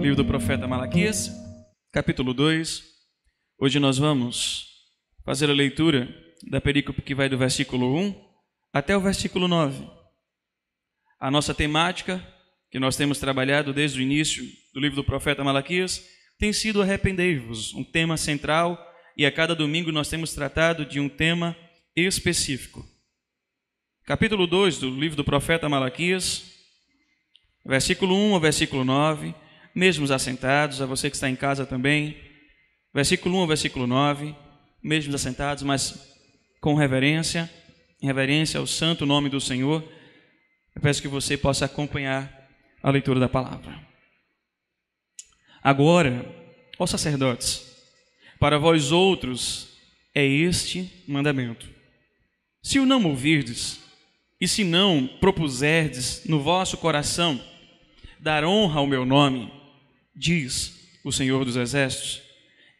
livro do profeta Malaquias, capítulo 2. Hoje nós vamos fazer a leitura da perícope que vai do versículo 1 até o versículo 9. A nossa temática, que nós temos trabalhado desde o início do livro do profeta Malaquias, tem sido arrependei-vos, um tema central, e a cada domingo nós temos tratado de um tema específico. Capítulo 2 do livro do profeta Malaquias, versículo 1 ao versículo 9, mesmos assentados, a você que está em casa também, versículo 1 ao versículo 9, mesmos assentados, mas com reverência, em reverência ao santo nome do Senhor. Eu peço que você possa acompanhar a leitura da palavra. Agora, ó sacerdotes, para vós outros é este mandamento. Se o não ouvirdes, e se não propuserdes no vosso coração dar honra ao meu nome, diz o Senhor dos Exércitos,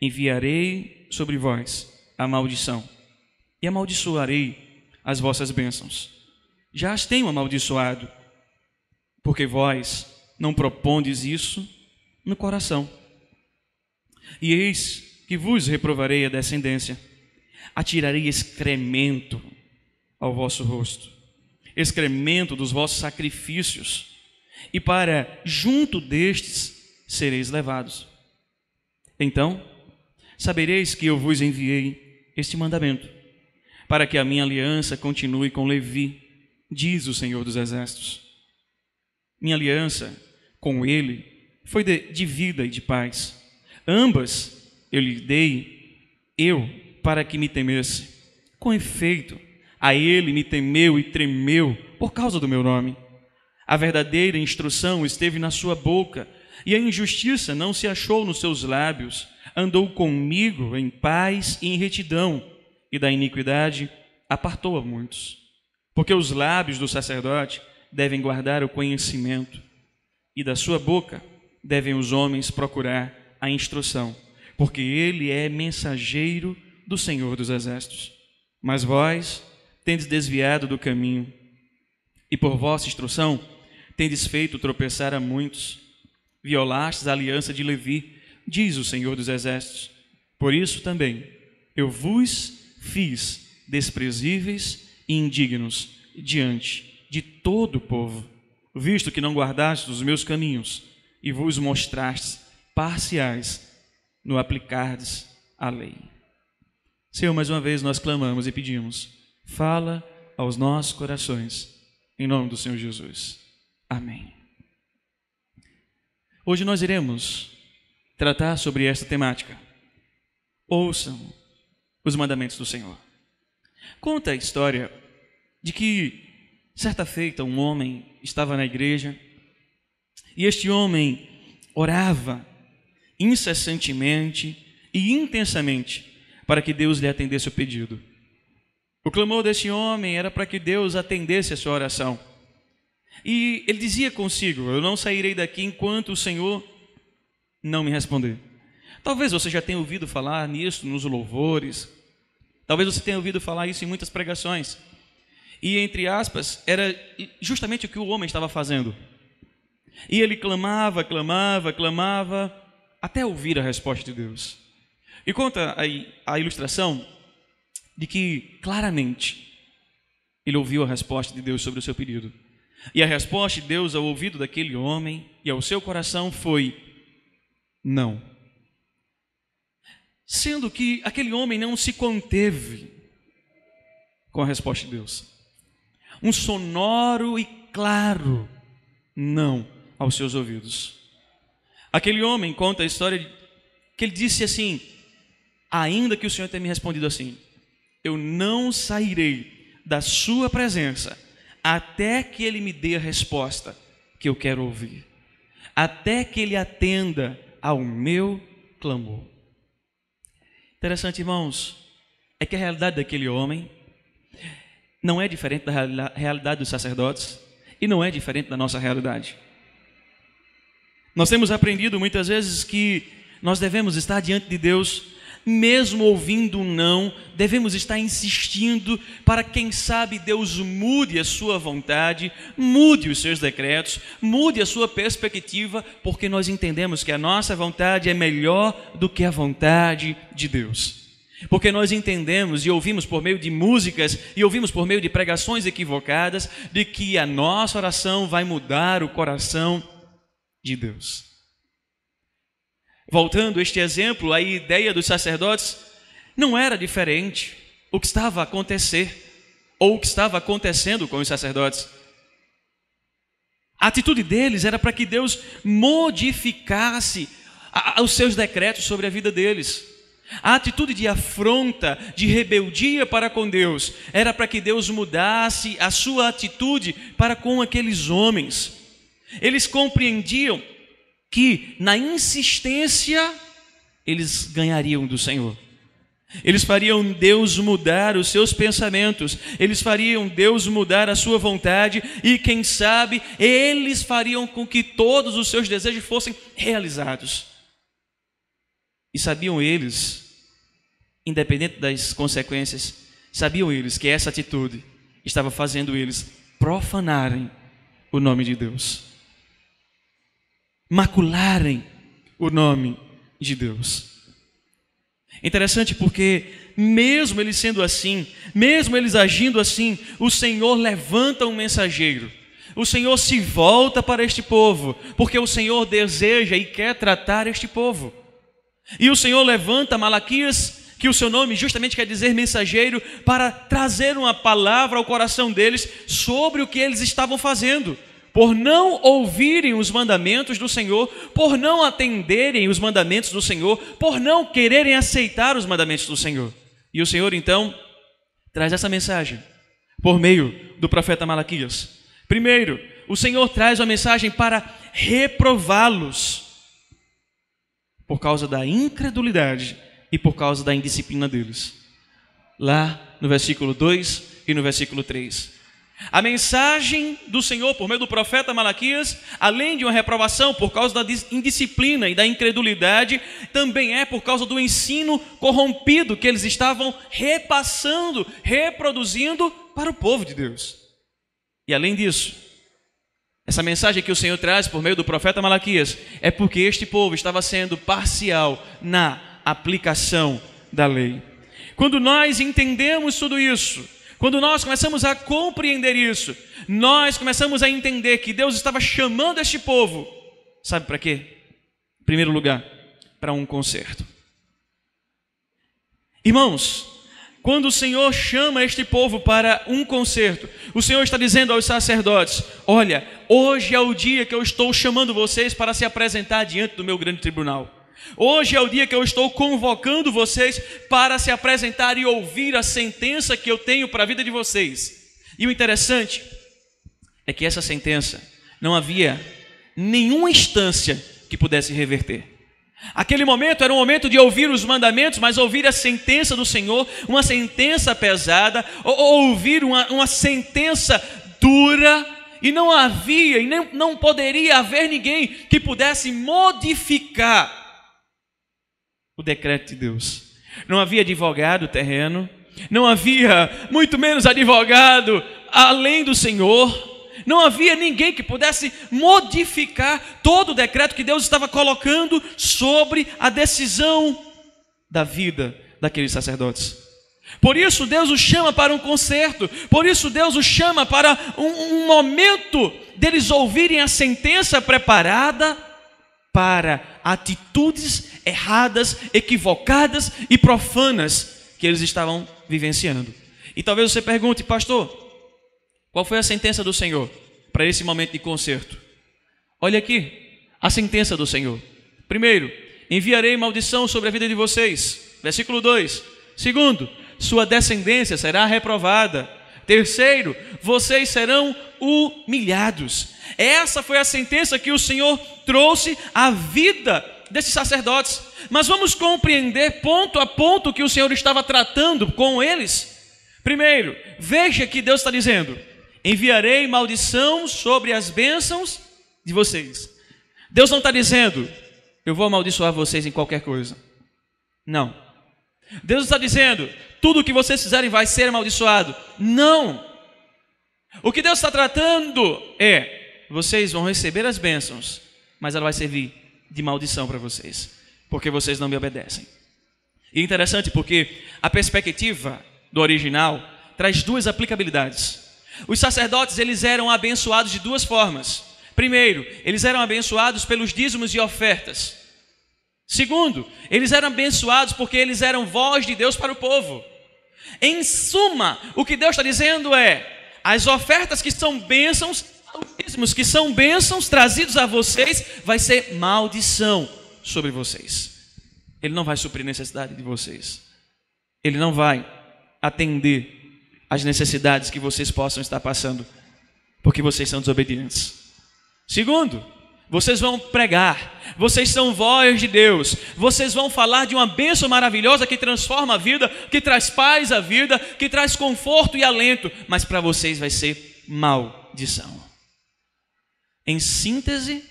enviarei sobre vós a maldição e amaldiçoarei as vossas bênçãos. Já as tenho amaldiçoado, porque vós não propondes isso no coração. E eis que vos reprovarei a descendência, atirarei excremento ao vosso rosto, excremento dos vossos sacrifícios, e para junto destes sereis levados. Então sabereis que eu vos enviei este mandamento, para que a minha aliança continue com Levi, diz o Senhor dos Exércitos. Minha aliança com ele foi de vida e de paz. Ambas eu lhe dei, para que me temesse. Com efeito, a ele me temeu e tremeu por causa do meu nome. A verdadeira instrução esteve na sua boca, e a injustiça não se achou nos seus lábios. Andou comigo em paz e em retidão, e da iniquidade apartou a muitos. Porque os lábios do sacerdote devem guardar o conhecimento, e da sua boca devem os homens procurar a instrução, porque ele é mensageiro do Senhor dos Exércitos. Mas vós tendes desviado do caminho, e por vossa instrução tendes feito tropeçar a muitos. Violastes a aliança de Levi, diz o Senhor dos Exércitos. Por isso também eu vos fiz desprezíveis e indignos diante de todo o povo, visto que não guardastes os meus caminhos e vos mostrastes parciais no aplicardes a lei. Senhor, mais uma vez nós clamamos e pedimos, fala aos nossos corações, em nome do Senhor Jesus. Amém. Hoje nós iremos tratar sobre esta temática. Ouçam os mandamentos do Senhor. Conta a história de que, certa feita, um homem estava na igreja e este homem orava incessantemente e intensamente para que Deus lhe atendesse o pedido. O clamor desse homem era para que Deus atendesse a sua oração. E ele dizia consigo, eu não sairei daqui enquanto o Senhor não me responder. Talvez você já tenha ouvido falar nisso nos louvores, talvez você tenha ouvido falar isso em muitas pregações. E, entre aspas, era justamente o que o homem estava fazendo. E ele clamava, até ouvir a resposta de Deus. E conta aí a ilustração de que, claramente, ele ouviu a resposta de Deus sobre o seu pedido. E a resposta de Deus ao ouvido daquele homem e ao seu coração foi não. Sendo que aquele homem não se conteve com a resposta de Deus. Um sonoro e claro não aos seus ouvidos. Aquele homem conta a história que ele disse assim, ainda que o Senhor tenha me respondido assim, eu não sairei da sua presença até que ele me dê a resposta que eu quero ouvir, até que ele atenda ao meu clamor. Interessante, irmãos, é que a realidade daquele homem não é diferente da realidade dos sacerdotes e não é diferente da nossa realidade. Nós temos aprendido muitas vezes que nós devemos estar diante de Deus mesmo ouvindo um não, devemos estar insistindo para, quem sabe, Deus mude a sua vontade, mude os seus decretos, mude a sua perspectiva, porque nós entendemos que a nossa vontade é melhor do que a vontade de Deus. Porque nós entendemos e ouvimos por meio de músicas e ouvimos por meio de pregações equivocadas de que a nossa oração vai mudar o coração de Deus. Voltando a este exemplo, a ideia dos sacerdotes não era diferente o que estava a acontecer ou o que estava acontecendo com os sacerdotes. A atitude deles era para que Deus modificasse os seus decretos sobre a vida deles. A atitude de afronta, de rebeldia para com Deus, era para que Deus mudasse a sua atitude para com aqueles homens. Eles compreendiam que na insistência eles ganhariam do Senhor. Eles fariam Deus mudar os seus pensamentos, eles fariam Deus mudar a sua vontade e, quem sabe, eles fariam com que todos os seus desejos fossem realizados. E sabiam eles, independente das consequências, sabiam eles que essa atitude estava fazendo eles profanarem o nome de Deus, macularem o nome de Deus. Interessante porque, mesmo eles sendo assim, mesmo eles agindo assim, o Senhor levanta um mensageiro. O Senhor se volta para este povo, porque o Senhor deseja e quer tratar este povo. E o Senhor levanta Malaquias, que o seu nome justamente quer dizer mensageiro, para trazer uma palavra ao coração deles sobre o que eles estavam fazendo. Por não ouvirem os mandamentos do Senhor, por não atenderem os mandamentos do Senhor, por não quererem aceitar os mandamentos do Senhor. E o Senhor então traz essa mensagem por meio do profeta Malaquias. Primeiro, o Senhor traz uma mensagem para reprová-los por causa da incredulidade e por causa da indisciplina deles. Lá no versículo 2 e no versículo 3. A mensagem do Senhor por meio do profeta Malaquias, além de uma reprovação por causa da indisciplina e da incredulidade, também é por causa do ensino corrompido que eles estavam repassando, reproduzindo para o povo de Deus. E além disso, essa mensagem que o Senhor traz por meio do profeta Malaquias é porque este povo estava sendo parcial na aplicação da lei. Quando nós entendemos tudo isso, quando nós começamos a compreender isso, nós começamos a entender que Deus estava chamando este povo, sabe para quê? Em primeiro lugar, para um conserto. Irmãos, quando o Senhor chama este povo para um conserto, o Senhor está dizendo aos sacerdotes: olha, hoje é o dia que eu estou chamando vocês para se apresentar diante do meu grande tribunal. Hoje é o dia que eu estou convocando vocês para se apresentar e ouvir a sentença que eu tenho para a vida de vocês. E o interessante é que essa sentença não havia nenhuma instância que pudesse reverter. Aquele momento era um momento de ouvir os mandamentos, mas ouvir a sentença do Senhor, uma sentença pesada, ou ouvir uma sentença dura, e não havia e não poderia haver ninguém que pudesse modificar o decreto de Deus. Não havia advogado terreno, não havia muito menos advogado além do Senhor, não havia ninguém que pudesse modificar todo o decreto que Deus estava colocando sobre a decisão da vida daqueles sacerdotes. Por isso Deus os chama para um conserto, por isso Deus os chama para um momento deles ouvirem a sentença preparada para atitudes erradas, equivocadas e profanas que eles estavam vivenciando. E talvez você pergunte: pastor, qual foi a sentença do Senhor para esse momento de conserto? Olha aqui, a sentença do Senhor. Primeiro, enviarei maldição sobre a vida de vocês. Versículo 2. Segundo, sua descendência será reprovada. Terceiro, vocês serão humilhados. Essa foi a sentença que o Senhor trouxe à vida desses sacerdotes. Mas vamos compreender ponto a ponto que o Senhor estava tratando com eles. Primeiro, veja que Deus está dizendo: enviarei maldição sobre as bênçãos de vocês. Deus não está dizendo: eu vou amaldiçoar vocês em qualquer coisa. Não. Deus está dizendo, tudo o que vocês fizerem vai ser amaldiçoado. Não! O que Deus está tratando é, vocês vão receber as bênçãos, mas ela vai servir de maldição para vocês, porque vocês não me obedecem. E é interessante porque a perspectiva do original traz duas aplicabilidades. Os sacerdotes, eles eram abençoados de duas formas. Primeiro, eles eram abençoados pelos dízimos e ofertas. Segundo, eles eram abençoados porque eles eram voz de Deus para o povo. Em suma, o que Deus está dizendo é, as ofertas que são bênçãos, os dízimos que são bênçãos trazidos a vocês, vai ser maldição sobre vocês. Ele não vai suprir a necessidade de vocês. Ele não vai atender às necessidades que vocês possam estar passando, porque vocês são desobedientes. Segundo, vocês vão pregar, vocês são voz de Deus, vocês vão falar de uma bênção maravilhosa que transforma a vida, que traz paz à vida, que traz conforto e alento, mas para vocês vai ser maldição. Em síntese,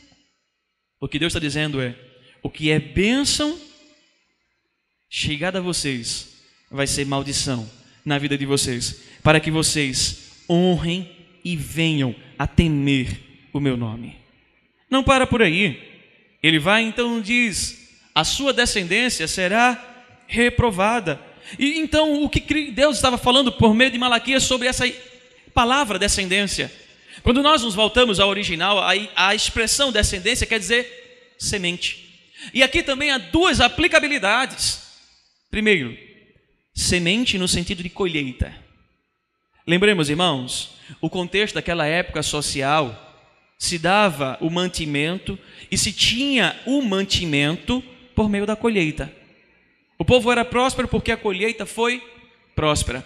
o que Deus está dizendo é, o que é bênção chegada a vocês vai ser maldição na vida de vocês, para que vocês honrem e venham a temer o meu nome. Não para por aí. Ele vai então diz, a sua descendência será reprovada. E então o que Deus estava falando por meio de Malaquias sobre essa palavra descendência? Quando nós nos voltamos ao original, a expressão descendência quer dizer semente. E aqui também há duas aplicabilidades. Primeiro, semente no sentido de colheita. Lembremos, irmãos, o contexto daquela época social, se dava o mantimento e se tinha o mantimento por meio da colheita. O povo era próspero porque a colheita foi próspera.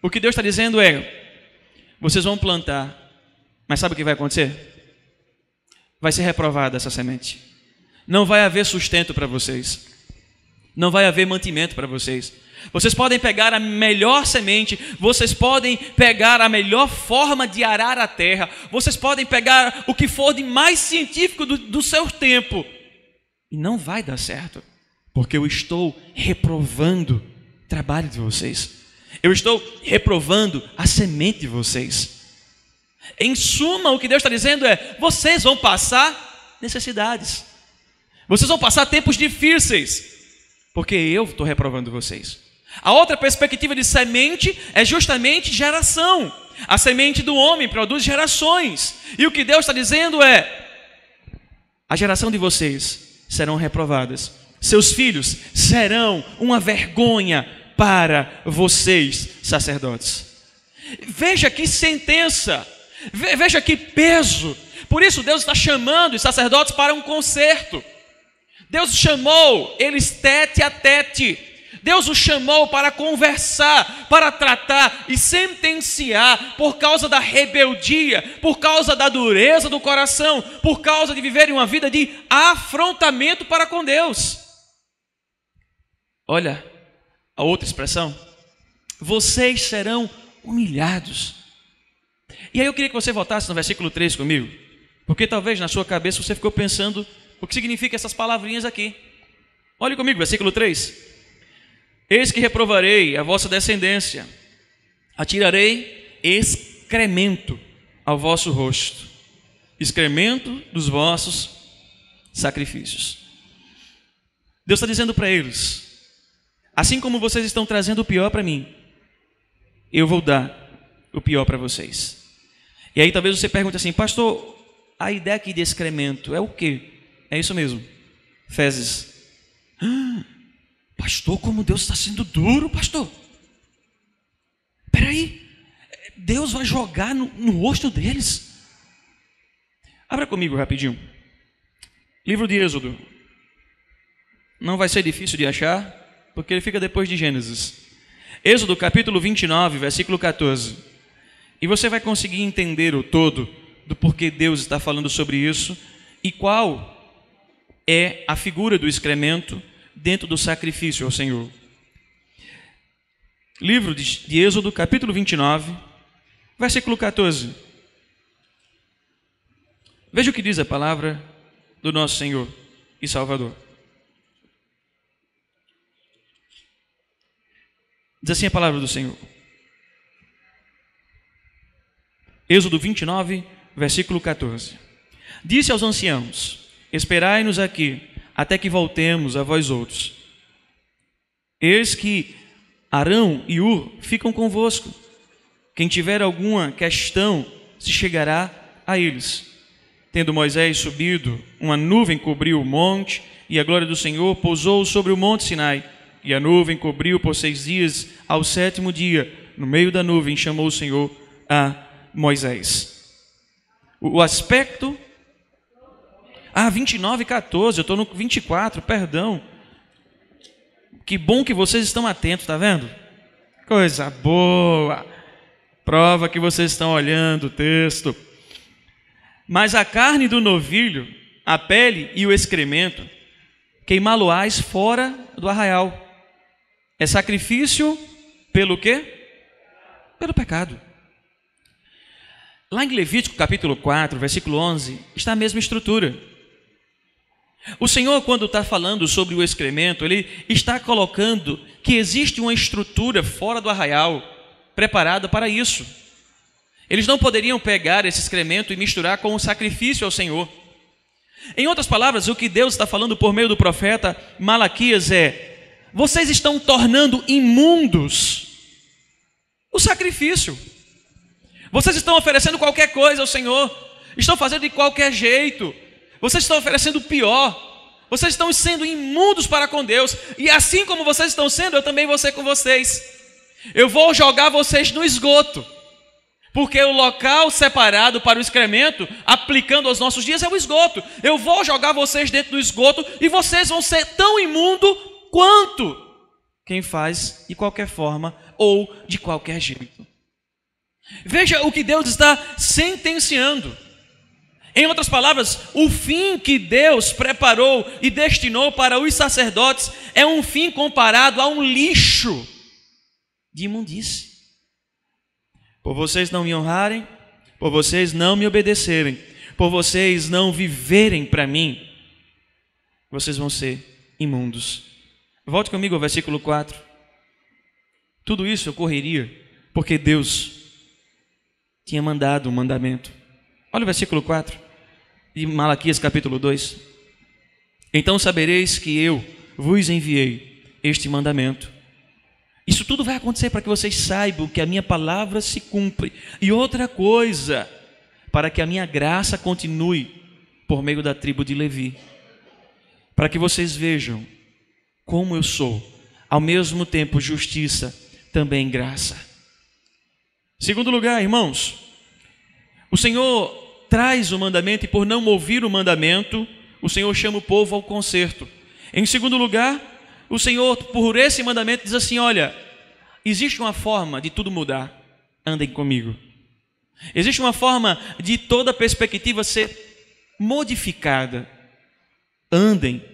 O que Deus está dizendo é, vocês vão plantar, mas sabe o que vai acontecer? Vai ser reprovada essa semente. Não vai haver sustento para vocês. Não vai haver mantimento para vocês. Vocês podem pegar a melhor semente, vocês podem pegar a melhor forma de arar a terra, vocês podem pegar o que for de mais científico do seu tempo, e não vai dar certo, porque eu estou reprovando o trabalho de vocês, eu estou reprovando a semente de vocês. Em suma, o que Deus está dizendo é, vocês vão passar necessidades, vocês vão passar tempos difíceis, porque eu estou reprovando vocês. A outra perspectiva de semente é justamente geração. A semente do homem produz gerações. E o que Deus está dizendo é, a geração de vocês serão reprovadas. Seus filhos serão uma vergonha para vocês, sacerdotes. Veja que sentença, veja que peso. Por isso Deus está chamando os sacerdotes para um concerto. Deus chamou eles tete a tete. Deus os chamou para conversar, para tratar e sentenciar por causa da rebeldia, por causa da dureza do coração, por causa de viverem uma vida de afrontamento para com Deus. Olha a outra expressão, vocês serão humilhados. E aí eu queria que você voltasse no versículo 3 comigo, porque talvez na sua cabeça você ficou pensando o que significa essas palavrinhas aqui. Olhe comigo, versículo 3. Eis que reprovarei a vossa descendência, atirarei excremento ao vosso rosto, excremento dos vossos sacrifícios. Deus está dizendo para eles, assim como vocês estão trazendo o pior para mim, eu vou dar o pior para vocês. E aí talvez você pergunte assim, pastor, a ideia aqui de excremento é o quê? É isso mesmo, fezes. Pastor, como Deus está sendo duro, pastor. Espera aí, Deus vai jogar no rosto deles. Abra comigo rapidinho. Livro de Êxodo. Não vai ser difícil de achar, porque ele fica depois de Gênesis. Êxodo capítulo 29, versículo 14. E você vai conseguir entender o todo do porquê Deus está falando sobre isso e qual é a figura do excremento dentro do sacrifício ao Senhor. Livro de Êxodo, capítulo 29, versículo 14. Veja o que diz a palavra do nosso Senhor e Salvador. Diz assim a palavra do Senhor. Êxodo 29, versículo 14. Disse aos anciãos: esperai-nos aqui, até que voltemos a vós outros. Eis que Arão e Hur ficam convosco. Quem tiver alguma questão se chegará a eles. Tendo Moisés subido, uma nuvem cobriu o monte, e a glória do Senhor pousou sobre o monte Sinai. E a nuvem cobriu por 6 dias. Ao 7º dia, no meio da nuvem, chamou o Senhor a Moisés. O aspecto... 29, 14, eu estou no 24, perdão. Que bom que vocês estão atentos, está vendo? Coisa boa. Prova que vocês estão olhando o texto. Mas a carne do novilho, a pele e o excremento, queimá-lo-ás fora do arraial. É sacrifício pelo quê? Pelo pecado. Lá em Levítico capítulo 4, versículo 11, está a mesma estrutura. O Senhor, quando está falando sobre o excremento, Ele está colocando que existe uma estrutura fora do arraial, preparada para isso. Eles não poderiam pegar esse excremento e misturar com o sacrifício ao Senhor. Em outras palavras, o que Deus está falando por meio do profeta Malaquias é: vocês estão tornando imundos o sacrifício. Vocês estão oferecendo qualquer coisa ao Senhor, estão fazendo de qualquer jeito, vocês estão oferecendo o pior, vocês estão sendo imundos para com Deus, e assim como vocês estão sendo, eu também vou ser com vocês. Eu vou jogar vocês no esgoto, porque o local separado para o excremento, aplicando aos nossos dias, é o esgoto. Eu vou jogar vocês dentro do esgoto e vocês vão ser tão imundos quanto quem faz de qualquer forma ou de qualquer jeito. Veja o que Deus está sentenciando. Em outras palavras, o fim que Deus preparou e destinou para os sacerdotes é um fim comparado a um lixo de imundície. Por vocês não me honrarem, por vocês não me obedecerem, por vocês não viverem para mim, vocês vão ser imundos. Volte comigo ao versículo 4. Tudo isso ocorreria porque Deus tinha mandado um mandamento. Olha o versículo 4 de Malaquias capítulo 2. Então sabereis que eu vos enviei este mandamento. Isso tudo vai acontecer para que vocês saibam que a minha palavra se cumpre. E outra coisa, para que a minha graça continue por meio da tribo de Levi. Para que vocês vejam como eu sou, ao mesmo tempo justiça, também graça. Segundo lugar, irmãos, o Senhor traz o mandamento e por não ouvir o mandamento, o Senhor chama o povo ao conserto. Em segundo lugar, o Senhor, por esse mandamento, diz assim: olha, existe uma forma de tudo mudar, andem comigo. Existe uma forma de toda perspectiva ser modificada, andem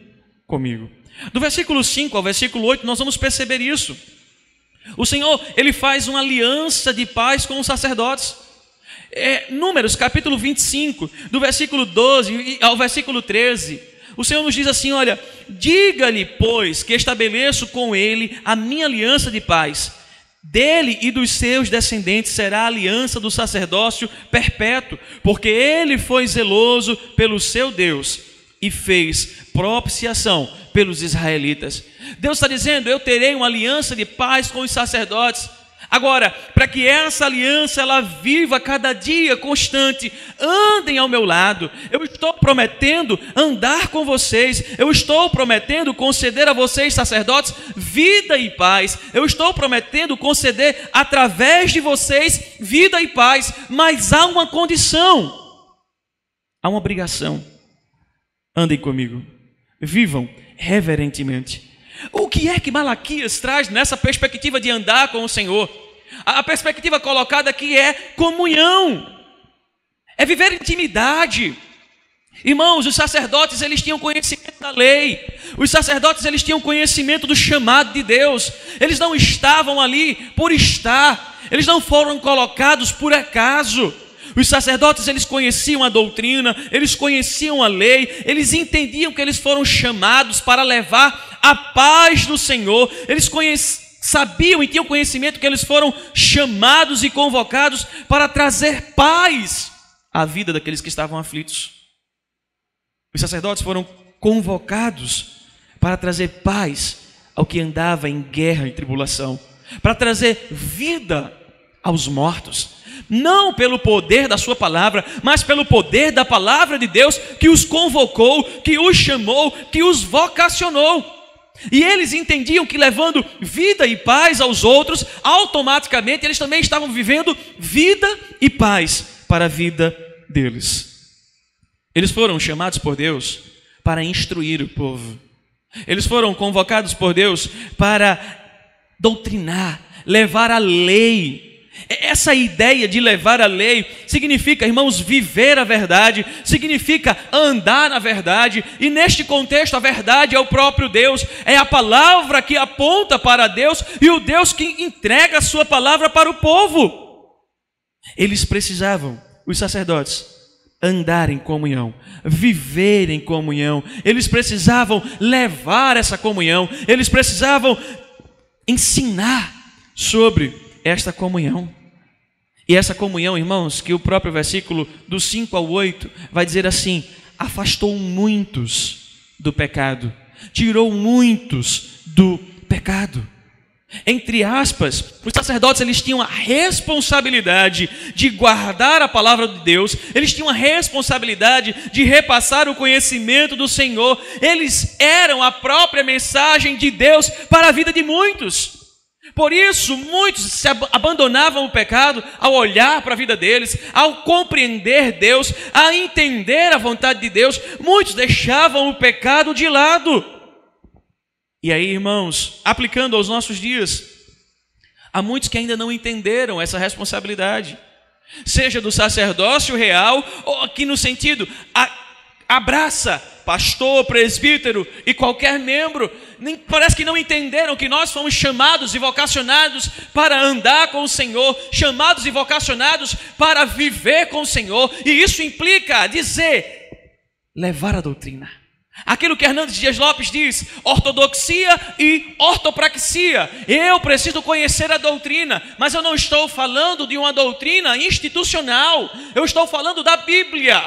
comigo. Do versículo 5 ao versículo 8, nós vamos perceber isso. O Senhor, Ele faz uma aliança de paz com os sacerdotes. Números, capítulo 25, do versículo 12 ao versículo 13, o Senhor nos diz assim: olha, diga-lhe, pois, que estabeleço com ele a minha aliança de paz. Dele e dos seus descendentes será a aliança do sacerdócio perpétuo, porque ele foi zeloso pelo seu Deus e fez propiciação pelos israelitas. Deus está dizendo: eu terei uma aliança de paz com os sacerdotes. Agora, para que essa aliança ela viva cada dia constante, andem ao meu lado. Eu estou prometendo andar com vocês. Eu estou prometendo conceder a vocês, sacerdotes, vida e paz. Eu estou prometendo conceder através de vocês vida e paz. Mas há uma condição, há uma obrigação. Andem comigo, vivam reverentemente. O que é que Malaquias traz nessa perspectiva de andar com o Senhor? A perspectiva colocada aqui é comunhão, é viver intimidade. Irmãos, os sacerdotes, eles tinham conhecimento da lei. Os sacerdotes, eles tinham conhecimento do chamado de Deus. Eles não estavam ali por estar. Eles não foram colocados por acaso. Os sacerdotes, eles conheciam a doutrina, eles conheciam a lei, eles entendiam que eles foram chamados para levar a paz do Senhor. Eles sabiam e tinham conhecimento que eles foram chamados e convocados para trazer paz à vida daqueles que estavam aflitos. Os sacerdotes foram convocados para trazer paz ao que andava em guerra e tribulação, para trazer vida aos mortos, não pelo poder da sua palavra, mas pelo poder da palavra de Deus que os convocou, que os chamou, que os vocacionou. E eles entendiam que levando vida e paz aos outros, automaticamente eles também estavam vivendo vida e paz para a vida deles. Eles foram chamados por Deus para instruir o povo. Eles foram convocados por Deus para doutrinar, levar a lei. Essa ideia de levar a lei significa, irmãos, viver a verdade, significa andar na verdade, e neste contexto a verdade é o próprio Deus, é a palavra que aponta para Deus e o Deus que entrega a sua palavra para o povo. Eles precisavam, os sacerdotes, andar em comunhão, viver em comunhão, eles precisavam levar essa comunhão, eles precisavam ensinar sobre esta comunhão. E essa comunhão, irmãos, que o próprio versículo do 5 ao 8 vai dizer assim: afastou muitos do pecado, tirou muitos do pecado. Entre aspas, os sacerdotes eles tinham a responsabilidade de guardar a palavra de Deus, eles tinham a responsabilidade de repassar o conhecimento do Senhor, eles eram a própria mensagem de Deus para a vida de muitos. Por isso, muitos se abandonavam o pecado ao olhar para a vida deles, ao compreender Deus, a entender a vontade de Deus. Muitos deixavam o pecado de lado. E aí, irmãos, aplicando aos nossos dias, há muitos que ainda não entenderam essa responsabilidade, seja do sacerdócio real, ou aqui no sentido, abraça pastor, presbítero e qualquer membro. Parece que não entenderam que nós fomos chamados e vocacionados para andar com o Senhor, chamados e vocacionados para viver com o Senhor, e isso implica dizer, levar a doutrina. Aquilo que Hernandes Dias Lopes diz, ortodoxia e ortopraxia. Eu preciso conhecer a doutrina, mas eu não estou falando de uma doutrina institucional, eu estou falando da Bíblia.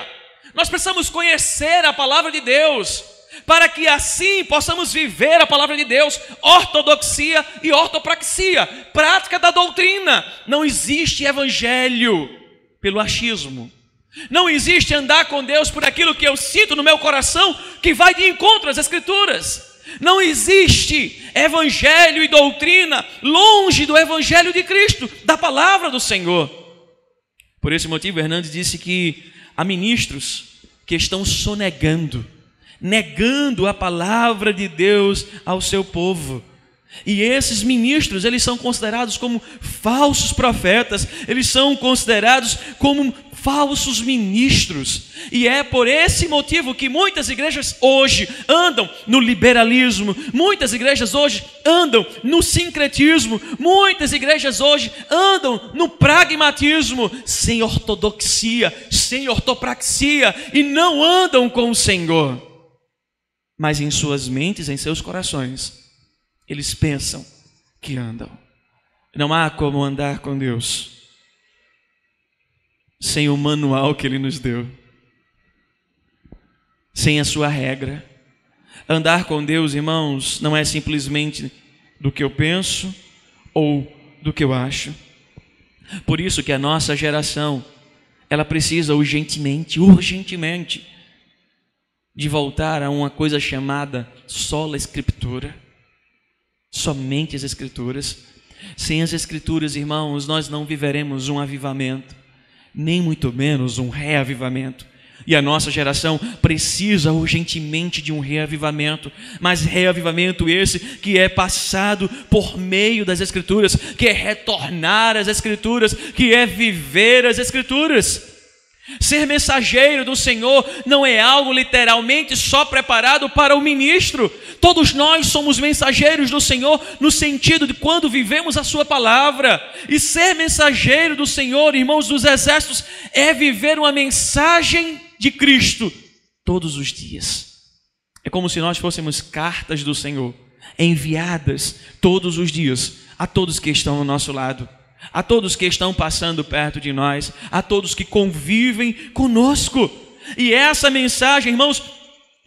Nós precisamos conhecer a palavra de Deus, para que assim possamos viver a palavra de Deus. Ortodoxia e ortopraxia, prática da doutrina. Não existe evangelho pelo achismo. Não existe andar com Deus por aquilo que eu sinto no meu coração, que vai de encontro às Escrituras. Não existe evangelho e doutrina longe do evangelho de Cristo, da palavra do Senhor. Por esse motivo, Hernandes disse que há ministros que estão sonegando, negando a palavra de Deus ao seu povo. E esses ministros, eles são considerados como falsos profetas, eles são considerados como falsos ministros. E é por esse motivo que muitas igrejas hoje andam no liberalismo, muitas igrejas hoje andam no sincretismo, muitas igrejas hoje andam no pragmatismo, sem ortodoxia, sem ortopraxia, e não andam com o Senhor. Mas em suas mentes, em seus corações, eles pensam que andam. Não há como andar com Deus sem o manual que Ele nos deu, sem a sua regra. Andar com Deus, irmãos, não é simplesmente do que eu penso ou do que eu acho. Por isso que a nossa geração, ela precisa urgentemente, de voltar a uma coisa chamada sola Escritura. Somente as Escrituras. Sem as Escrituras, irmãos, nós não viveremos um avivamento, nem muito menos um reavivamento. E a nossa geração precisa urgentemente de um reavivamento, mas reavivamento esse que é passado por meio das Escrituras, que é retornar às Escrituras, que é viver as Escrituras. Ser mensageiro do Senhor não é algo literalmente só preparado para o ministro. Todos nós somos mensageiros do Senhor no sentido de quando vivemos a sua palavra. E ser mensageiro do Senhor, irmãos dos exércitos, é viver uma mensagem de Cristo todos os dias. É como se nós fôssemos cartas do Senhor, enviadas todos os dias a todos que estão ao nosso lado, a todos que estão passando perto de nós, a todos que convivem conosco. E essa mensagem, irmãos,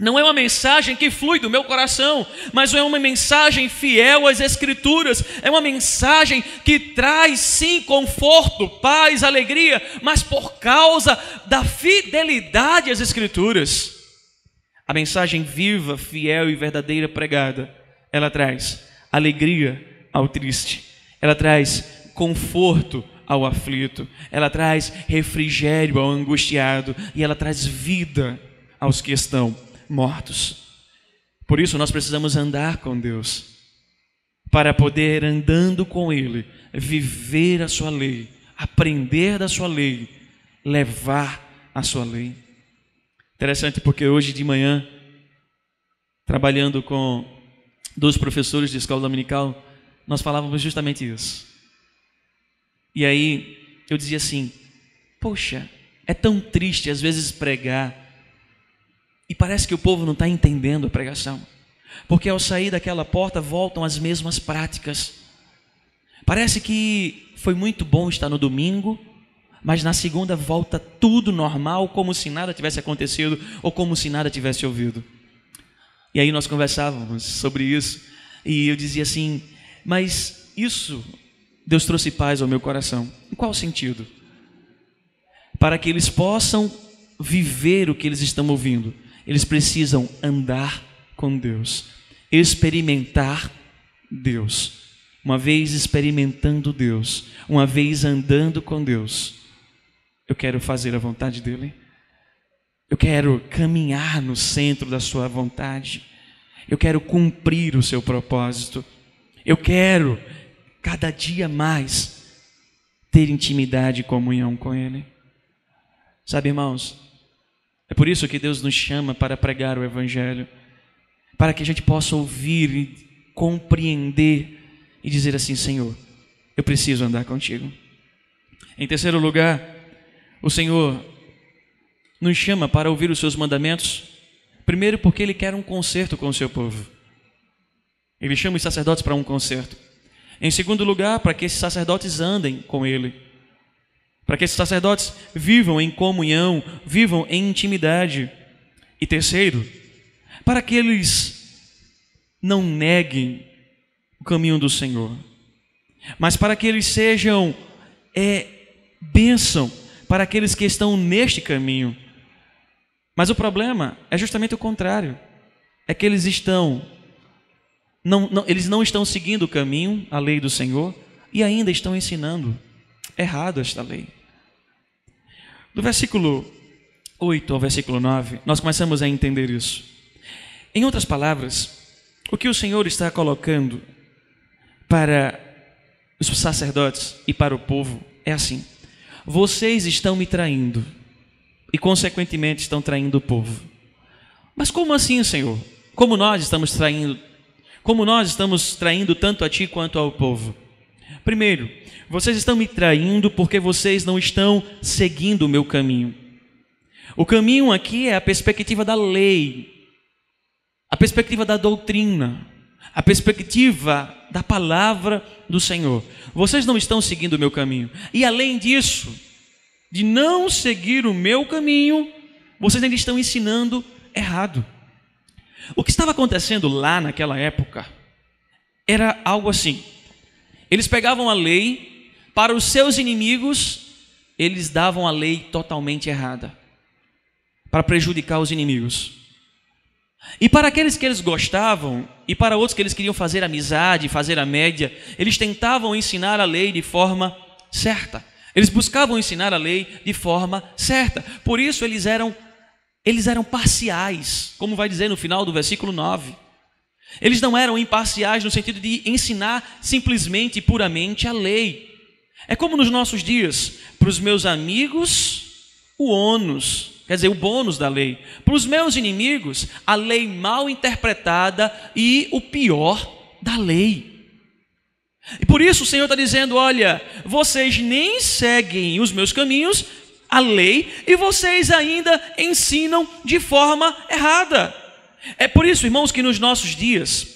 não é uma mensagem que flui do meu coração, mas é uma mensagem fiel às Escrituras. É uma mensagem que traz sim conforto, paz, alegria, mas por causa da fidelidade às Escrituras. A mensagem viva, fiel e verdadeira pregada, ela traz alegria ao triste, ela traz conforto ao aflito, ela traz refrigério ao angustiado e ela traz vida aos que estão mortos. Por isso nós precisamos andar com Deus, para poder, andando com Ele, viver a sua lei, aprender da sua lei, levar a sua lei. Interessante porque hoje de manhã, trabalhando com 2 professores de escola dominical, nós falávamos justamente isso. E aí eu dizia assim: poxa, é tão triste às vezes pregar e parece que o povo não está entendendo a pregação, porque ao sair daquela porta voltam as mesmas práticas. Parece que foi muito bom estar no domingo, mas na segunda volta tudo normal, como se nada tivesse acontecido ou como se nada tivesse ouvido. E aí nós conversávamos sobre isso e eu dizia assim: mas isso, Deus trouxe paz ao meu coração. Em qual sentido? Para que eles possam viver o que eles estão ouvindo, eles precisam andar com Deus, experimentar Deus. Uma vez experimentando Deus, uma vez andando com Deus, eu quero fazer a vontade dEle. Eu quero caminhar no centro da sua vontade. Eu quero cumprir o seu propósito. Eu quero cada dia mais ter intimidade e comunhão com Ele. Sabe, irmãos, é por isso que Deus nos chama para pregar o Evangelho, para que a gente possa ouvir e compreender e dizer assim: Senhor, eu preciso andar contigo. Em terceiro lugar, o Senhor nos chama para ouvir os seus mandamentos, primeiro porque Ele quer um concerto com o seu povo. Ele chama os sacerdotes para um concerto. Em segundo lugar, para que esses sacerdotes andem com Ele, para que esses sacerdotes vivam em comunhão, vivam em intimidade. E terceiro, para que eles não neguem o caminho do Senhor, mas para que eles sejam bênção para aqueles que estão neste caminho. Mas o problema é justamente o contrário, é que eles eles não estão seguindo o caminho, a lei do Senhor, e ainda estão ensinando errado esta lei. Do versículo 8 ao versículo 9, nós começamos a entender isso. Em outras palavras, o que o Senhor está colocando para os sacerdotes e para o povo é assim: vocês estão me traindo e consequentemente estão traindo o povo. Mas como assim, Senhor? Como nós estamos traindo? Como nós estamos traindo tanto a ti quanto ao povo? Primeiro, vocês estão me traindo porque vocês não estão seguindo o meu caminho. O caminho aqui é a perspectiva da lei, a perspectiva da doutrina, a perspectiva da palavra do Senhor. Vocês não estão seguindo o meu caminho. E além disso, de não seguir o meu caminho, vocês ainda estão ensinando errado. O que estava acontecendo lá naquela época era algo assim: eles pegavam a lei, para os seus inimigos, eles davam a lei totalmente errada, para prejudicar os inimigos. E para aqueles que eles gostavam, e para outros que eles queriam fazer amizade, fazer a média, eles tentavam ensinar a lei de forma certa. Eles buscavam ensinar a lei de forma certa. Por isso eles eram parciais, como vai dizer no final do versículo 9. Eles não eram imparciais no sentido de ensinar simplesmente e puramente a lei. É como nos nossos dias: para os meus amigos, o ônus, quer dizer, o bônus da lei; para os meus inimigos, a lei mal interpretada e o pior da lei. E por isso o Senhor está dizendo: olha, vocês nem seguem os meus caminhos, a lei, e vocês ainda ensinam de forma errada. É por isso, irmãos, que nos nossos dias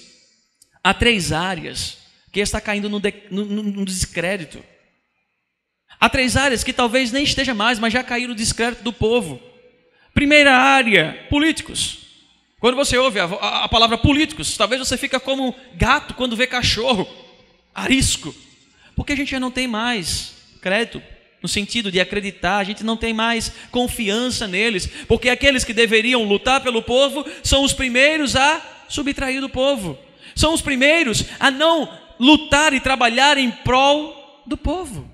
há 3 áreas que está caindo no descrédito. Há 3 áreas que talvez nem esteja mais, mas já caiu no descrédito do povo. Primeira área, políticos. Quando você ouve a palavra políticos, talvez você fica como gato quando vê cachorro, arisco. Porque a gente já não tem mais crédito, no sentido de acreditar, a gente não tem mais confiança neles. Porque aqueles que deveriam lutar pelo povo são os primeiros a subtrair do povo. São os primeiros a não lutar e trabalhar em prol do povo.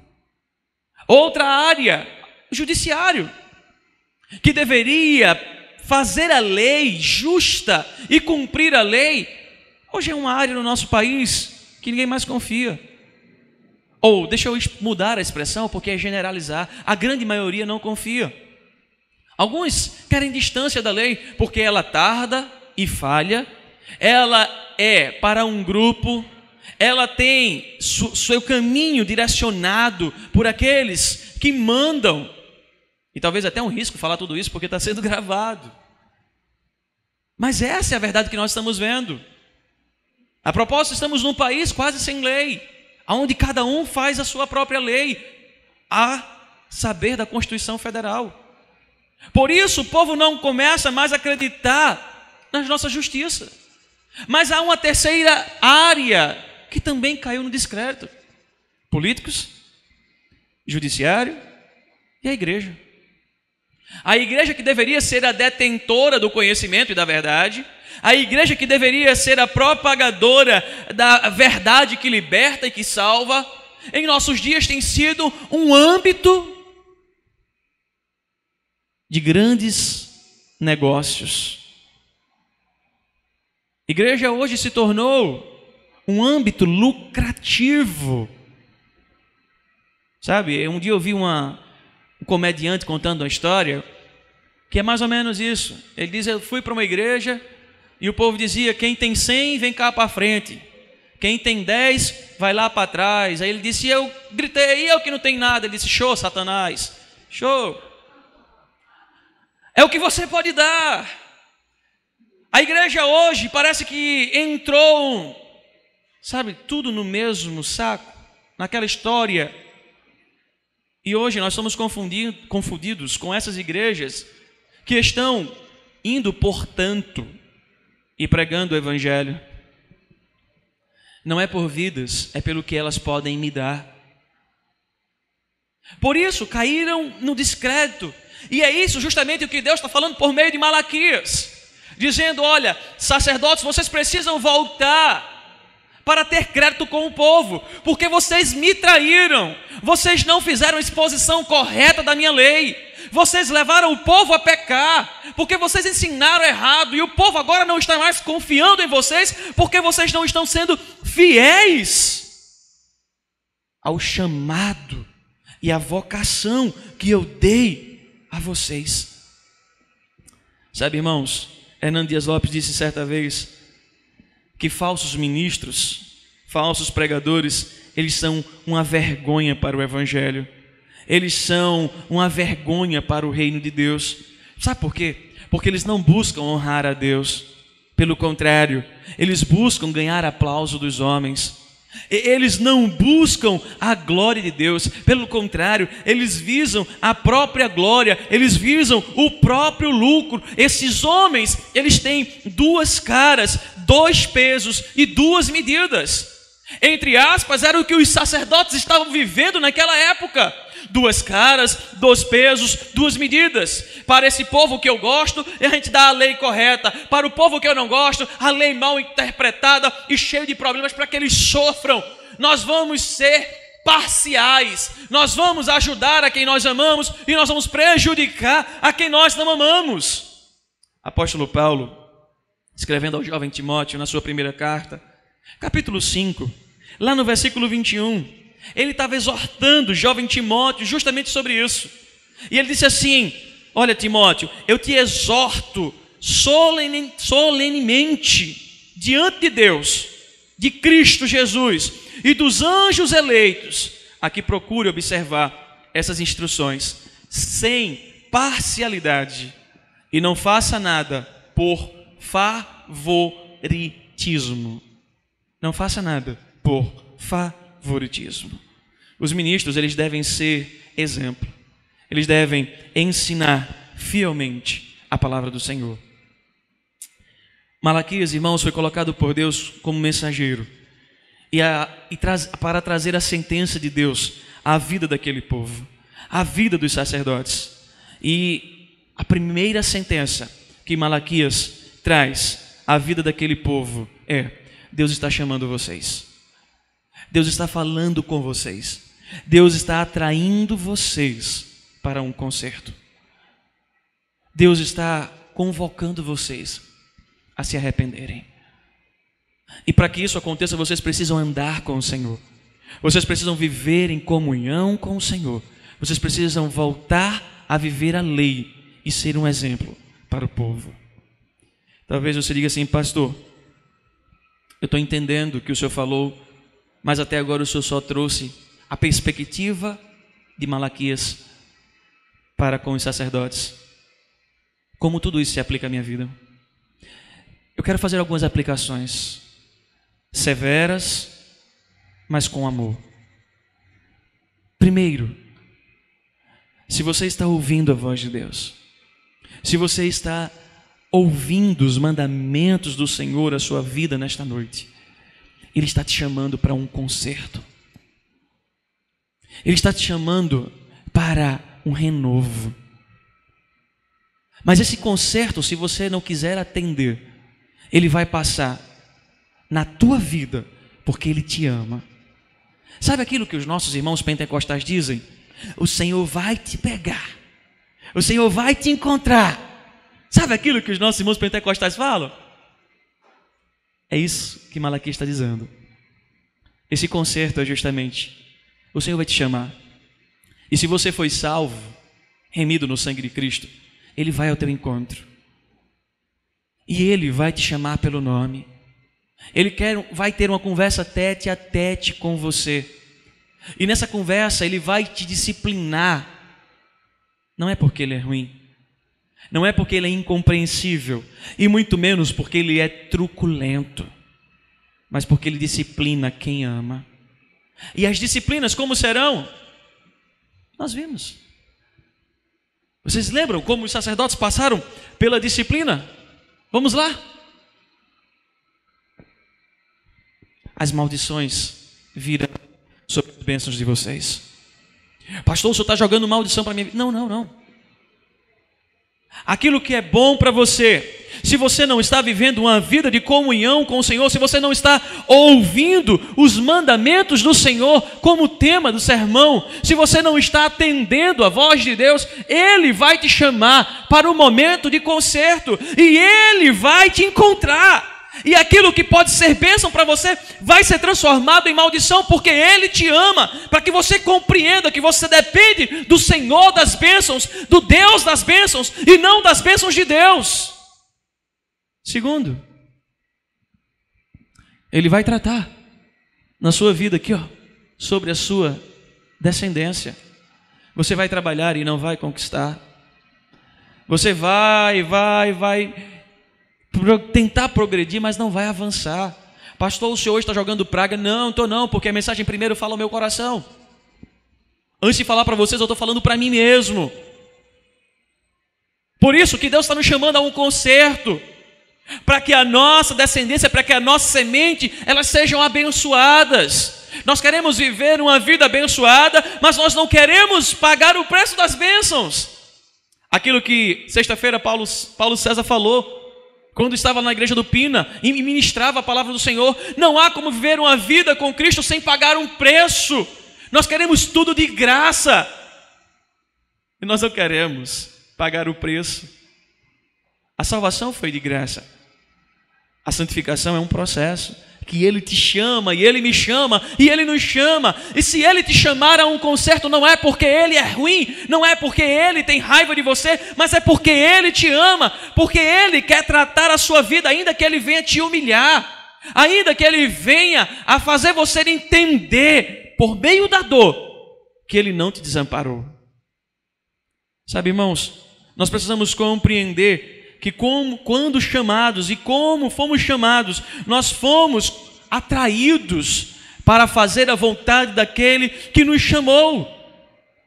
Outra área, o judiciário, que deveria fazer a lei justa e cumprir a lei, hoje é uma área no nosso país que ninguém mais confia. Ou, deixa eu mudar a expressão, porque é generalizar, a grande maioria não confia. Alguns querem distância da lei, porque ela tarda e falha, ela é para um grupo, ela tem seu caminho direcionado por aqueles que mandam. E talvez até um risco falar tudo isso, porque está sendo gravado. Mas essa é a verdade que nós estamos vendo. A propósito, estamos num país quase sem lei, onde cada um faz a sua própria lei, a saber da Constituição Federal. Por isso, o povo não começa mais a acreditar na nossa justiça. Mas há uma terceira área que também caiu no descrédito: políticos, judiciário e a igreja. A igreja que deveria ser a detentora do conhecimento e da verdade, a igreja que deveria ser a propagadora da verdade que liberta e que salva, em nossos dias tem sido um âmbito de grandes negócios. Igreja hoje se tornou um âmbito lucrativo. Sabe, um dia eu vi um comediante contando uma história que é mais ou menos isso. Ele diz: eu fui para uma igreja e o povo dizia: quem tem 100 vem cá para frente, quem tem 10 vai lá para trás. Aí ele disse: eu gritei, e eu que não tenho nada? Ele disse: show, Satanás, show, é o que você pode dar. A igreja hoje parece que entrou, sabe, tudo no mesmo saco, naquela história. E hoje nós somos confundidos com essas igrejas que estão indo, portanto, e pregando o evangelho. Não é por vidas, é pelo que elas podem me dar. Por isso caíram no descrédito. E é isso justamente o que Deus está falando por meio de Malaquias, dizendo: olha, sacerdotes, vocês precisam voltar para ter crédito com o povo, porque vocês me traíram, vocês não fizeram a exposição correta da minha lei, vocês levaram o povo a pecar, porque vocês ensinaram errado, e o povo agora não está mais confiando em vocês, porque vocês não estão sendo fiéis ao chamado e à vocação que eu dei a vocês. Sabe, irmãos, Hernando Dias Lopes disse certa vez que falsos ministros, falsos pregadores, eles são uma vergonha para o evangelho. Eles são uma vergonha para o reino de Deus. Sabe por quê? Porque eles não buscam honrar a Deus. Pelo contrário, eles buscam ganhar aplauso dos homens. Eles não buscam a glória de Deus. Pelo contrário, eles visam a própria glória, eles visam o próprio lucro. Esses homens, eles têm 2 caras, 2 pesos e 2 medidas. Entre aspas, era o que os sacerdotes estavam vivendo naquela época: 2 caras, 2 pesos, 2 medidas. Para esse povo que eu gosto, a gente dá a lei correta. Para o povo que eu não gosto, a lei mal interpretada e cheia de problemas para que eles sofram. Nós vamos ser parciais. Nós vamos ajudar a quem nós amamos e nós vamos prejudicar a quem nós não amamos. Apóstolo Paulo, escrevendo ao jovem Timóteo na sua primeira carta, capítulo 5, lá no versículo 21, ele estava exortando o jovem Timóteo justamente sobre isso. E ele disse assim: olha, Timóteo, eu te exorto solenemente diante de Deus, de Cristo Jesus e dos anjos eleitos, a que procure observar essas instruções sem parcialidade, e não faça nada por favoritismo. Não faça nada por favoritismo. Os ministros, eles devem ser exemplo. Eles devem ensinar fielmente a palavra do Senhor. Malaquias, irmãos, foi colocado por Deus como mensageiro para trazer a sentença de Deus à vida daquele povo, à vida dos sacerdotes. E a primeira sentença que Malaquias traz à vida daquele povo é: Deus está chamando vocês. Deus está falando com vocês. Deus está atraindo vocês para um concerto. Deus está convocando vocês a se arrependerem. E para que isso aconteça, vocês precisam andar com o Senhor. Vocês precisam viver em comunhão com o Senhor. Vocês precisam voltar a viver a lei e ser um exemplo para o povo. Talvez você diga assim: pastor, eu estou entendendo o que o senhor falou, mas até agora o senhor só trouxe a perspectiva de Malaquias para com os sacerdotes. Como tudo isso se aplica à minha vida? Eu quero fazer algumas aplicações severas, mas com amor. Primeiro, se você está ouvindo a voz de Deus, se você está ouvindo os mandamentos do Senhor à sua vida nesta noite, Ele está te chamando para um concerto. Ele está te chamando para um renovo. Mas esse concerto, se você não quiser atender, ele vai passar na tua vida, porque Ele te ama. Sabe aquilo que os nossos irmãos pentecostais dizem? O Senhor vai te pegar. O Senhor vai te encontrar. Sabe aquilo que os nossos irmãos pentecostais falam? É isso que Malaquias está dizendo. Esse concerto é justamente: o Senhor vai te chamar. E se você foi salvo, remido no sangue de Cristo, Ele vai ao teu encontro. E Ele vai te chamar pelo nome. Ele vai ter uma conversa tete a tete com você. E nessa conversa Ele vai te disciplinar. Não é porque Ele é ruim, não é porque Ele é incompreensível, e muito menos porque Ele é truculento, mas porque Ele disciplina quem ama. E as disciplinas como serão? Nós vimos. Vocês lembram como os sacerdotes passaram pela disciplina? Vamos lá. As maldições virão sobre as bênçãos de vocês. Pastor, o senhor está jogando maldição para mim? Não. Aquilo que é bom para você, se você não está vivendo uma vida de comunhão com o Senhor, se você não está ouvindo os mandamentos do Senhor como tema do sermão, se você não está atendendo a voz de Deus, Ele vai te chamar para um momento de concerto e Ele vai te encontrar. E aquilo que pode ser bênção para você vai ser transformado em maldição, porque Ele te ama, para que você compreenda que você depende do Senhor das bênçãos, do Deus das bênçãos, e não das bênçãos de Deus. Segundo, Ele vai tratar na sua vida aqui, sobre a sua descendência. Você vai trabalhar e não vai conquistar. Você vai tentar progredir, mas não vai avançar. Pastor, o senhor hoje está jogando praga? Não, estou não, porque a mensagem primeiro fala ao meu coração. Antes de falar para vocês, eu estou falando para mim mesmo. Por isso que Deus está nos chamando a um concerto, para que a nossa descendência, para que a nossa semente, elas sejam abençoadas. Nós queremos viver uma vida abençoada, mas nós não queremos pagar o preço das bênçãos. Aquilo que sexta-feira Paulo César falou, quando estava na igreja do Pina e ministrava a palavra do Senhor: não há como viver uma vida com Cristo sem pagar um preço. Nós queremos tudo de graça e nós não queremos pagar o preço. A salvação foi de graça. A santificação é um processo que Ele te chama, e Ele me chama, e Ele nos chama. E se Ele te chamar a um concerto, não é porque Ele é ruim, não é porque Ele tem raiva de você, mas é porque Ele te ama, porque Ele quer tratar a sua vida, ainda que Ele venha te humilhar, ainda que Ele venha a fazer você entender, por meio da dor, que Ele não te desamparou. Sabe, irmãos, nós precisamos compreender que quando chamados e como fomos chamados, nós fomos atraídos para fazer a vontade daquele que nos chamou.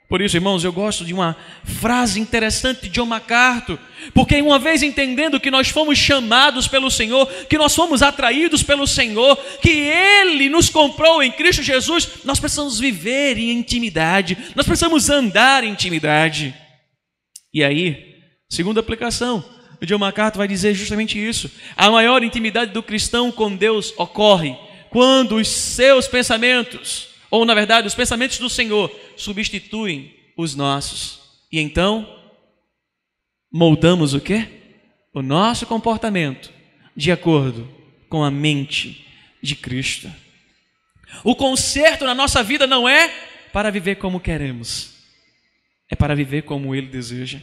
Por isso, irmãos, eu gosto de uma frase interessante de John MacArthur, porque uma vez entendendo que nós fomos chamados pelo Senhor, que nós fomos atraídos pelo Senhor, que Ele nos comprou em Cristo Jesus, nós precisamos viver em intimidade, nós precisamos andar em intimidade. E aí, segunda aplicação, o John MacArthur vai dizer justamente isso: a maior intimidade do cristão com Deus ocorre quando os seus pensamentos, ou na verdade os pensamentos do Senhor, substituem os nossos. E então moldamos o quê? O nosso comportamento de acordo com a mente de Cristo. O conserto na nossa vida não é para viver como queremos, é para viver como Ele deseja.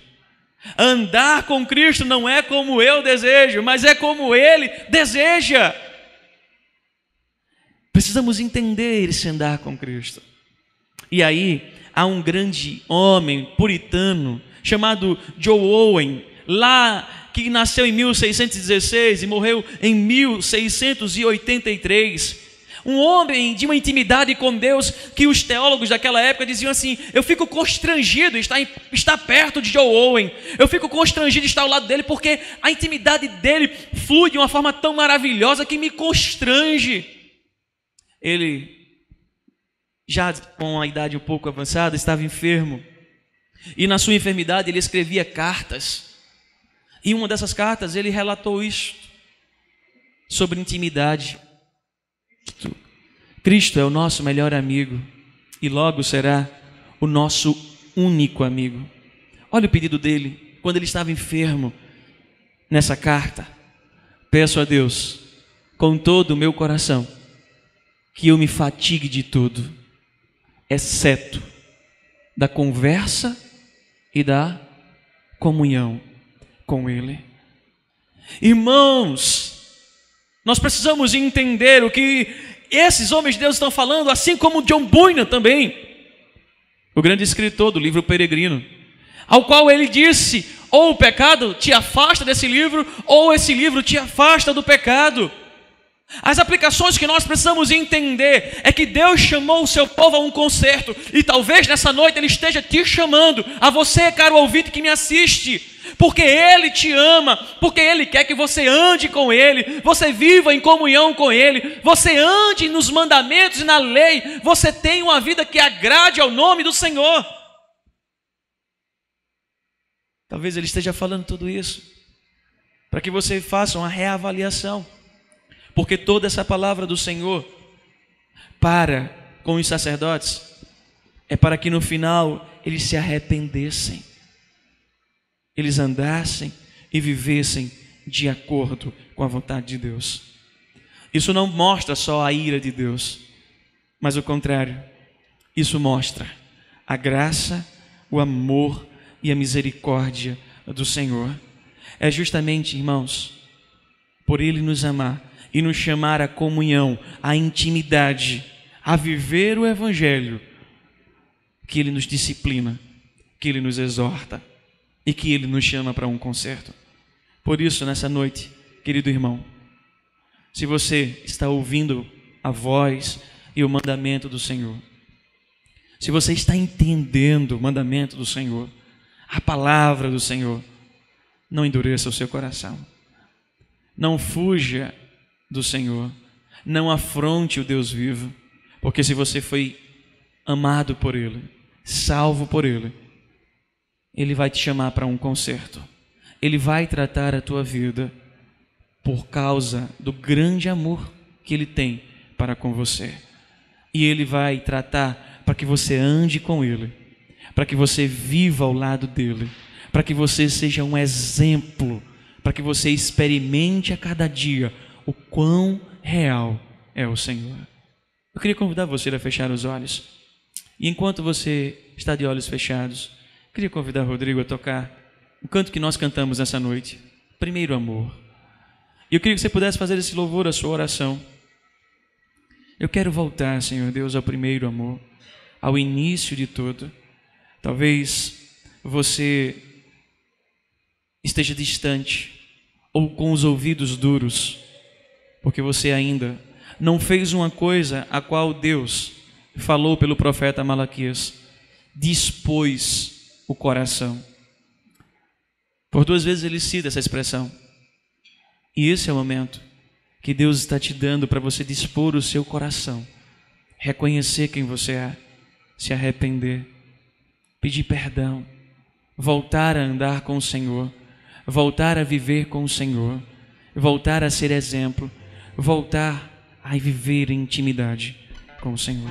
Andar com Cristo não é como eu desejo, mas é como Ele deseja. Precisamos entender esse andar com Cristo. E aí, há um grande homem puritano chamado John Owen, lá que nasceu em 1616 e morreu em 1683. Um homem de uma intimidade com Deus que os teólogos daquela época diziam assim: eu fico constrangido de estar perto de John Owen, eu fico constrangido de estar ao lado dele, porque a intimidade dele flui de uma forma tão maravilhosa que me constrange. Ele, já com a idade um pouco avançada, estava enfermo. E na sua enfermidade ele escrevia cartas. E uma dessas cartas ele relatou isto sobre intimidade. Cristo é o nosso melhor amigo e logo será o nosso único amigo. Olha o pedido dele quando ele estava enfermo nessa carta: peço a Deus com todo o meu coração que eu me fatigue de tudo, exceto da conversa e da comunhão com Ele. Irmãos, nós precisamos entender o que esses homens de Deus estão falando, assim como John Bunyan também, o grande escritor do livro Peregrino, ao qual ele disse: ou o pecado te afasta desse livro, ou esse livro te afasta do pecado. As aplicações que nós precisamos entender é que Deus chamou o seu povo a um concerto, e talvez nessa noite Ele esteja te chamando, a você, caro ouvinte que me assiste, porque Ele te ama, porque Ele quer que você ande com Ele, você viva em comunhão com Ele, você ande nos mandamentos e na lei, você tenha uma vida que agrade ao nome do Senhor. Talvez Ele esteja falando tudo isso para que você faça uma reavaliação, porque toda essa palavra do Senhor para com os sacerdotes é para que no final eles se arrependessem, eles andassem e vivessem de acordo com a vontade de Deus. Isso não mostra só a ira de Deus, mas o contrário, isso mostra a graça, o amor e a misericórdia do Senhor. É justamente, irmãos, por Ele nos amar e nos chamar à comunhão, à intimidade, a viver o Evangelho, que Ele nos disciplina, que Ele nos exorta e que Ele nos chama para um concerto. Por isso, nessa noite, querido irmão, se você está ouvindo a voz e o mandamento do Senhor, se você está entendendo o mandamento do Senhor, a palavra do Senhor, não endureça o seu coração, não fuja do Senhor, não afronte o Deus vivo, porque se você foi amado por Ele, salvo por Ele, Ele vai te chamar para um concerto, Ele vai tratar a tua vida por causa do grande amor que Ele tem para com você, e Ele vai tratar para que você ande com Ele, para que você viva ao lado dEle, para que você seja um exemplo, para que você experimente a cada dia o quão real é o Senhor. Eu queria convidar você a fechar os olhos. E enquanto você está de olhos fechados, eu queria convidar o Rodrigo a tocar o canto que nós cantamos nessa noite, Primeiro Amor. E eu queria que você pudesse fazer esse louvor, a sua oração. Eu quero voltar, Senhor Deus, ao primeiro amor, ao início de tudo. Talvez você esteja distante ou com os ouvidos duros, porque você ainda não fez uma coisa a qual Deus falou pelo profeta Malaquias: dispôs o coração. Por 2 vezes ele cita essa expressão. E esse é o momento que Deus está te dando para você dispor o seu coração, reconhecer quem você é, se arrepender, pedir perdão, voltar a andar com o Senhor, voltar a viver com o Senhor, voltar a ser exemplo, voltar a viver em intimidade com o Senhor.